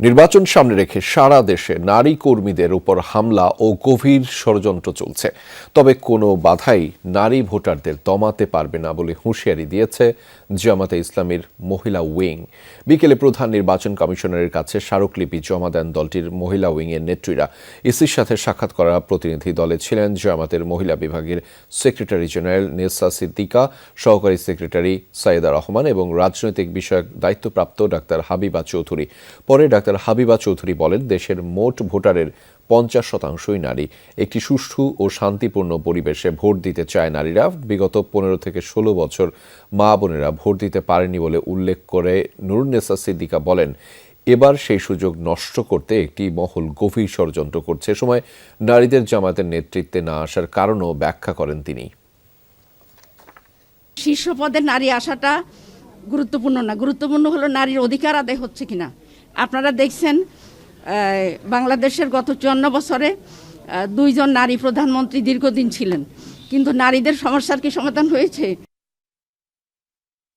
নির্বাচন সামনে রেখে সারা দেশে নারী কর্মীদের উপর হামলা ও গভীর ষড়যন্ত্র চলছে। তবে কোনো বাধাই নারী ভোটারদের দমাতে পারবে না বলে হুঁশিয়ারি দিয়েছে জামাতে ইসলামীর মহিলা উইং। বিকেলে প্রধান নির্বাচন কমিশনারের কাছে স্মারকলিপি জমা দেন দলটির মহিলা উইংয়ের নেত্রীরা। ইসির সাথে সাক্ষাৎ করা প্রতিনিধি দলে ছিলেন জামাতের মহিলা বিভাগের সেক্রেটারি জেনারেল নেসা সিদ্দিকা, সহকারী সেক্রেটারি সাইয়েদা রহমান এবং রাজনৈতিক বিষয়ক দায়িত্বপ্রাপ্ত ডাক্তার হাবিবা চৌধুরী। পরে ডাক্তার হাবিবা চৌধুরী বলেন, দেশের মোট ভোটারের 50% নারী। একটি সুষ্ঠু ও শান্তিপূর্ণ পরিবেশে ভোট দিতে চায় নারীরা। বিগত 15 থেকে 16 বছর মা বোনেরা ভোট দিতে পারেনি বলে উল্লেখ করে নুরুন্নেসা সিদ্দিকা বলেন, এবার সেই সুযোগ নষ্ট করতে একটি মহল গভীর ষড়যন্ত্র করছে। এ সময় নারীদের জামাতের নেতৃত্বে না আসার কারণও ব্যাখ্যা করেন তিনি। শীর্ষ পদে নারী আসাটা গুরুত্বপূর্ণ না, গুরুত্বপূর্ণ হলো নারীর অধিকার আদায় হচ্ছে কিনা। আপনারা দেখছেন বাংলাদেশের গত 54 বছরে 2 জন নারী প্রধানমন্ত্রী দীর্ঘদিন ছিলেন, কিন্তু নারীদের সমস্যার কি সমাধান হয়েছে?